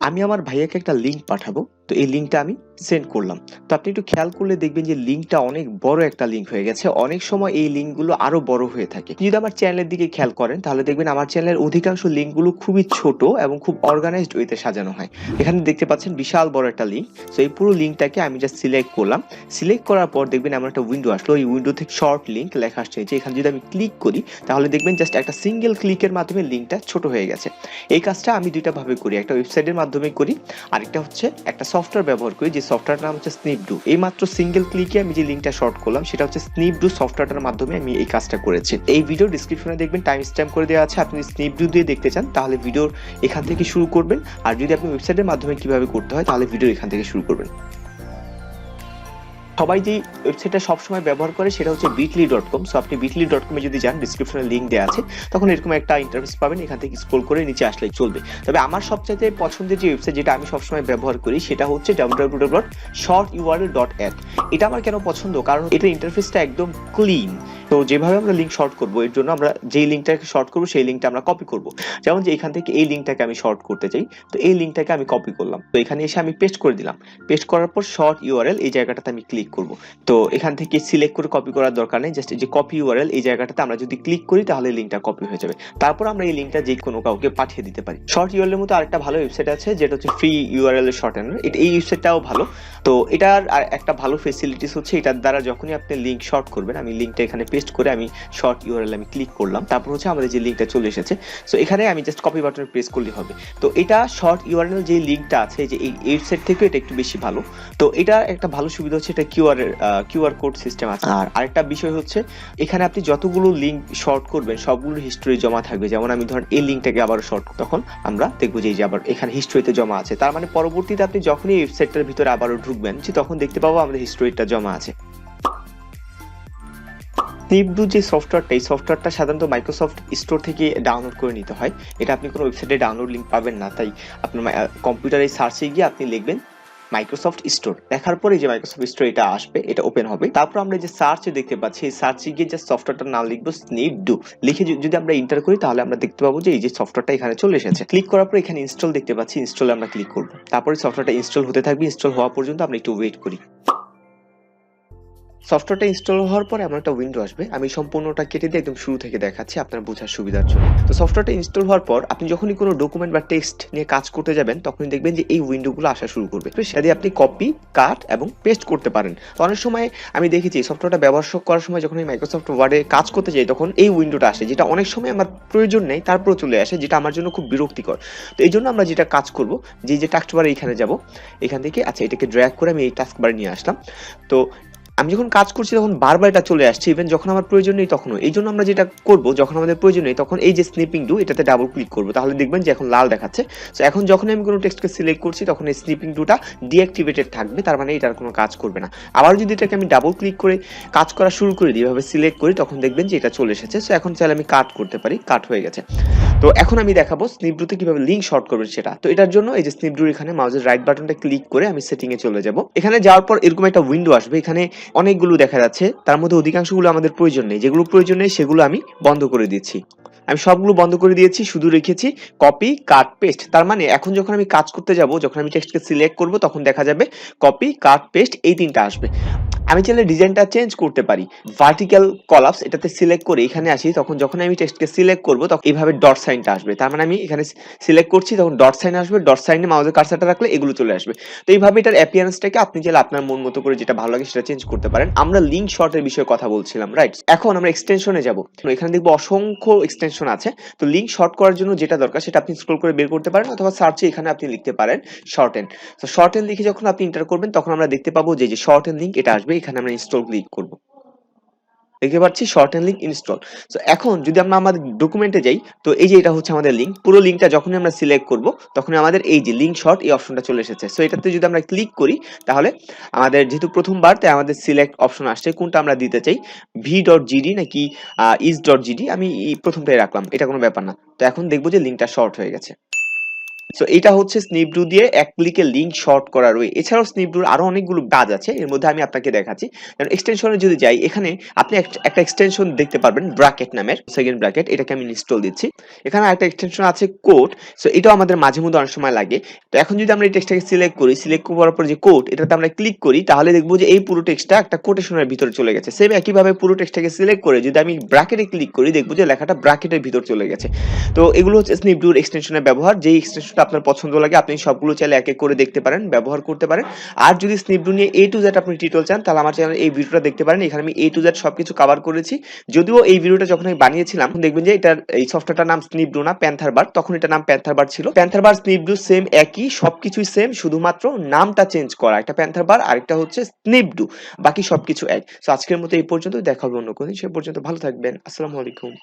আমি আমার ভাইয়াকে একটা লিঙ্ক পাঠাবো। তো এই লিঙ্কটা আমি সেন্ড করলাম। তো আপনি একটু খেয়াল করলে দেখবেন যে লিঙ্কটা অনেক বড় একটা লিঙ্ক হয়ে গেছে। অনেক সময় এই লিঙ্কগুলো আরো বড় হয়ে থাকে। যদি আমার চ্যানেলের দিকে খেয়াল করেন তাহলে দেখবেন আমার চ্যানেলের অধিকাংশ লিঙ্কগুলো খুবই ছোট এবং খুব অর্গানাইজড ওয়েতে সাজানো হয়। এখানে দেখতে পাচ্ছেন বিশাল বড় একটা লিঙ্ক। সো এই পুরো লিঙ্কটাকে আমি জাস্ট সিলেক্ট করলাম। সিলেক্ট করার পর দেখবেন এমন একটা উইন্ডো আসলো। এই উইন্ডো থেকে শর্ট লিঙ্ক লেখা আসছে যে এখানে যদি আমি ক্লিক করি তাহলে দেখবেন জাস্ট একটা সিঙ্গেল ক্লিকের মাধ্যমে লিঙ্কটা ছোট হয়ে গেছে। এই কাজটা আমি দুইটা ভাবে করি, একটা ওয়েবসাইটের মাধ্যমে করি, আরেকটা হচ্ছে একটা সফটওয়্যার ব্যবহার করি যে সফটওয়্যারটার নাম হচ্ছে Snip-do। এই মাত্র সিঙ্গেল ক্লিকে আমি যে লিঙ্কটা শর্ট করলাম সেটা হচ্ছে Snip-do সফটওয়্যারটার মাধ্যমে আমি এই কাজটা করেছি। এই ভিডিও ডিসক্রিপশনে দেখবেন টাইম স্ট্যাম্প করে দেওয়া আছে। আপনি Snip-do দিয়ে দেখতে চান তাহলে ভিডিও এখান থেকে শুরু করবেন, আর যদি আপনি ওয়েবসাইটের মাধ্যমে কিভাবে করতে হয় তাহলে ভিডিও এখান থেকে শুরু করবেন। সবাই যে ওয়েবসাইটটা সবসময় ব্যবহার করে সেটা হচ্ছে bitly.com। সো আপনি bitly.com এ যদি যান, ডিসক্রিপশনে লিংক দেওয়া আছে, তখন এরকম একটা ইন্টারফেস পাবেন। এখান থেকে স্ক্রল করে নিচে আসলেই চলবে। তবে আমার সবচাইতে পছন্দের যে ওয়েবসাইট যেটা আমি সবসময় ব্যবহার করি সেটা হচ্ছে www.shorturl.app। এটা আমার কেন পছন্দ, কারণ এটা ইন্টারফেসটা একদম ক্লিন। তো যেভাবে আমরা লিঙ্ক শর্ট করব, এর জন্য আমরা যেই লিঙ্কটাকে শর্ট করব সেই লিঙ্কটা আমরা কপি করব। যেমন যে এখান থেকে এই লিঙ্কটাকে আমি শর্ট করতে চাই, তো এই লিঙ্কটাকে আমি কপি করলাম, তো এখানে এসে আমি পেস্ট করে দিলাম। পেস্ট করার পর শর্ট ইউআরএল এই জায়গাটাতে আমি ক্লিক করব। তো এখান থেকে সিলেক্ট করে কপি করার দরকার নেই, জাস্ট এই যে কপি ইউআরএল এই জায়গাটাতে আমরা যদি ক্লিক করি তাহলে লিঙ্কটা কপি হয়ে যাবে। তারপর আমরা এই লিঙ্কটা যে কোনো কাউকে পাঠিয়ে দিতে পারি। শর্ট ইউআরএল এর মতো আরেকটা ভালো ওয়েবসাইট আছে যেটা হচ্ছে ফ্রি ইউআরএল এর শর্টেনার। এই ওয়েবসাইটটাও ভালো। তো এটার আর একটা ভালো ফেসিলিটিস হচ্ছে এটার দ্বারা যখনই আপনি লিঙ্ক শর্ট করবেন, আমি লিঙ্কটা এখানে পেস্ট করে আমি শর্ট ইউআরএল আমি ক্লিক করলাম, তারপর হচ্ছে আমাদের যে লিঙ্কটা চলে এসেছে। সো এখানে আমি জাস্ট কপি বাটন প্রেস করলেই হবে। তো এটা শর্ট ইউআরএল যে লিঙ্কটা আছে যে এই ওয়েবসাইট থেকে এটা একটু বেশি ভালো। তো এটা একটা ভালো সুবিধা হচ্ছে এটা কিউআর কোড সিস্টেম আছে। আর আরেকটা বিষয় হচ্ছে এখানে আপনি যতগুলো লিঙ্ক শর্ট করবেন সবগুলো হিস্ট্রি জমা থাকবে। যেমন আমি ধরেন এই লিঙ্কটাকে আবার শর্ট, তখন আমরা দেখবো যে আবার এখানে হিস্ট্রিতে জমা আছে। তার মানে পরবর্তীতে আপনি যখনই ওয়েবসাইটটার ভিতরে আবারও ঢুকবেন তখন দেখতে পাবো আমাদের হিস্ট্রিটা জমা আছে। Snip-do যে সফটওয়্যারটা, এই সফটওয়্যারটা সাধারণত মাইক্রোসফট স্টোর থেকে ডাউনলোড করে নিতে হয়। এটা আপনি কোনো ওয়েবসাইটে ডাউনলোড লিঙ্ক পাবেন না। তাই আপনার কম্পিউটারে সার্চে গিয়ে আপনি লিখবেন মাইক্রোসফট স্টোর, দেখার পরে যে মাইক্রোসফট স্টোর এটা আসবে, এটা ওপেন হবে। তারপর আমরা যে সার্চে দেখতে পাচ্ছি এই সার্চে গিয়ে যে সফটওয়্যারটার নাম লিখবো Snip-do, লিখে যদি আমরা এন্টার করি তাহলে আমরা দেখতে পাবো যে এই যে সফটওয়্যারটা এখানে চলে এসেছে। ক্লিক করার পর এখানে ইনস্টল দেখতে পাচ্ছি, ইনস্টলে আমরা ক্লিক করব। তারপরে সফটওয়্যারটা ইনস্টল হতে থাকবে। ইনস্টল হওয়া পর্যন্ত আমরা একটু ওয়েট করি। সফটওয়্যারটা ইনস্টল হওয়ার পরে এমন একটা উইন্ডো আসবে। আমি সম্পূর্ণটা কেটে দিয়ে একদম শুরু থেকে দেখাচ্ছি আপনার বোঝার সুবিধার জন্য। তো সফটওয়্যারটা ইনস্টল হওয়ার পর আপনি যখনই কোনো ডকুমেন্ট বা টেক্সট নিয়ে কাজ করতে যাবেন তখনই দেখবেন যে এই উইন্ডোগুলো আসা শুরু করবে। সেটা দিয়ে আপনি কপি, কাট এবং পেস্ট করতে পারেন। তো অনেক সময় আমি দেখেছি সফটওয়্যারটা ব্যবহার করার সময় যখন আমি মাইক্রোসফট ওয়ার্ডে কাজ করতে যাই তখন এই উইন্ডোটা আসে, যেটা অনেক সময় আমার প্রয়োজন নেই, তারপরে চলে আসে, যেটা আমার জন্য খুব বিরক্তিকর। তো এই জন্য আমরা যেটা কাজ করব, যে টাস্ক বারে এখানে যাব, এখান থেকে আচ্ছা এটাকে ড্র্যাগ করে আমি এই টাস্ক বারে নিয়ে আসলাম। তো আমি যখন কাজ করছি তখন বারবার এটা চলে আসছে, ইভেন যখন আমার প্রয়োজন নেই তখনও। এই জন্য আমরা যেটা করব, যখন আমাদের প্রয়োজন নেই তখন এই যে স্নিপিং-ডো এটাতে ডাবল ক্লিক করব, তাহলে দেখবেন যে এখন লাল দেখাচ্ছে। সো এখন যখন আমি কোনো টেক্সটকে সিলেক্ট করছি তখন এই স্নিপিং-ডোটা ডিঅ্যাক্টিভেটেড থাকবে, তার মানে এটার কোনো কাজ করবে না। আবার যদি এটাকে আমি ডাবল ক্লিক করে কাজ করা শুরু করে দিই, এভাবে সিলেক্ট করি, তখন দেখবেন যে এটা চলে এসেছে। সো এখন চাইলে আমি কাট করতে পারি, কাট হয়ে গেছে। তো এখন আমি দেখাবো Snip-do-তে কিভাবে লিঙ্ক শর্ট করবেন সেটা। তো এটার জন্য এই যে Snip-do এখানে মাউসের রাইট বাটনটা ক্লিক করে আমি সেটিং এ চলে যাব। এখানে যাওয়ার পর এরকম একটা উইন্ডো আসবে। এখানে অনেকগুলো দেখা যাচ্ছে, তার মধ্যে অধিকাংশগুলো আমাদের প্রয়োজন নেই। যেগুলো প্রয়োজন নেই সেগুলো আমি বন্ধ করে দিচ্ছি। আমি সবগুলো বন্ধ করে দিয়েছি, শুধু রেখেছি কপি, কাট, পেস্ট। তার মানে এখন যখন আমি কাজ করতে যাব, যখন আমি টেক্সটকে সিলেক্ট করব তখন দেখা যাবে কপি, কাট, পেস্ট এই তিনটা আসবে। আমি চাইলে ডিজাইনটা চেঞ্জ করতে পারি। ভার্টিক্যাল কলাপস এটাতে সিলেক্ট করে এখানে আসি, তখন যখন আমি টেক্সটকে সিলেক্ট করব তখন এইভাবে ডট সাইনটা আসবে। তার মানে আমি এখানে সিলেক্ট করছি তখন ডট সাইন আসবে, ডট সাইনে মাউসের কার্সারটা রাখলে এগুলো চলে আসবে। তো এইভাবে এটার অ্যাপিয়ারেন্সটাকে আপনি চাইলে আপনার মন মতো করে যেটা ভালো লাগে সেটা চেঞ্জ করতে পারেন। আমরা লিঙ্ক শর্টের বিষয়ে কথা বলছিলাম, রাইট? এখন আমরা এক্সটেনশনে যাব। এখানে দেখবো অসংখ্য এক্সটেনশন আছে। তো লিঙ্ক শর্ট করার জন্য যেটা দরকার সেটা আপনি স্ক্রল করে বের করতে পারেন, অথবা সার্চে এখানে আপনি লিখতে পারেন শর্টেন। তো শর্টেন লিখে যখন আপনি এন্টার করবেন তখন আমরা দেখতে পাবো যে শর্টেন লিঙ্ক এটা আসবে। এখানে আমরা ইনস্টল ক্লিক করব, দেখতে পাচ্ছি শর্টেন লিঙ্ক ইনস্টল। সো এখন যদি আমরা আমাদের ডকুমেন্টে যাই, তো এই যে এটা হচ্ছে আমাদের লিঙ্ক। পুরো লিঙ্কটা যখনই আমরা সিলেক্ট করব তখনই আমাদের এই যে লিঙ্ক শর্ট এই অপশনটা চলে এসেছে। সো এটাতে যদি আমরা ক্লিক করি তাহলে আমাদের যেহেতু প্রথমবার, তাই আমাদের সিলেক্ট অপশন আসছে কোনটা আমরা দিতে চাই, v.gd নাকি is.gd। আমি প্রথমটাই রাখলাম, এটা কোনো ব্যাপার না। তো এখন দেখবো যে লিঙ্কটা শর্ট হয়ে গেছে। সো এটা হচ্ছে Snip-do দিয়ে এক ক্লিকে লিংক শর্ট করার ওয়ে। এছাড়াও Snip-doর আরো অনেকগুলো কাজ আছে। এর মধ্যে আমি আপনাকে দেখাচ্ছি। কারণ এক্সটেনশনে যদি যাই, এখানে আপনি একটা এক্সটেনশন দেখতে পারবেন ব্র্যাকেট নামের, সেকেন্ড ব্র্যাকেট, এটাকে আমি ইনস্টল দিচ্ছি। এখানে আরেকটা এক্সটেনশন আছে কোড। সো এটাও আমাদের মাঝে মধ্যে অনেক সময় লাগে। তো এখন যদি আমরা এই টেক্সটটাকে সিলেক্ট করি, সিলেক্ট করার পর যে কোড, এটাতে আমরা ক্লিক করি, তাহলে দেখবো যে এই পুরো টেক্সটটা একটা কোটেশনের ভিতরে চলে গেছে। সেম একইভাবে পুরো টেক্সটটাকে সিলেক্ট করে যদি আমি ব্র্যাকেটে ক্লিক করি, দেখবো যে লেখাটা ব্র্যাকেটের ভিতর চলে গেছে। তো এগুলো হচ্ছে Snip-doর এক্সটেনশনের ব্যবহার। যেই এক্সটেনশনটা আপনার পছন্দ লাগে আপনি সবগুলো চাইলে এক এক করে দেখতে পারেন, ব্যবহার করতে পারেন। আর যদি Snip-do নিয়ে A to Z আপনি টিউটোরিয়াল চান, তাহলে আমার চ্যানেলে এই ভিডিওটা দেখতে পারেন। এখানে আমি A to Z সবকিছু কভার করেছি। যদিও এই ভিডিওটা যখন আমি বানিয়েছিলাম, দেখবেন যে এটার এই সফটওয়্যারটার নাম Snip-do না, প্যান্থারবার্ড। তখন এটার নাম প্যান্থারবার্ড ছিল। প্যান্থারবার্ড Snip-do সেম একই, সবকিছুই সেম, শুধুমাত্র নামটা চেঞ্জ করা। একটা প্যান্থারবার্ড, আরেকটা হচ্ছে Snip-do। বাকি সবকিছু এক। সো আজকের মতো এই পর্যন্ত। দেখা হবে অন্য কোনো দিন। সে পর্যন্ত ভালো থাকবেন। আসসালামু আলাইকুম।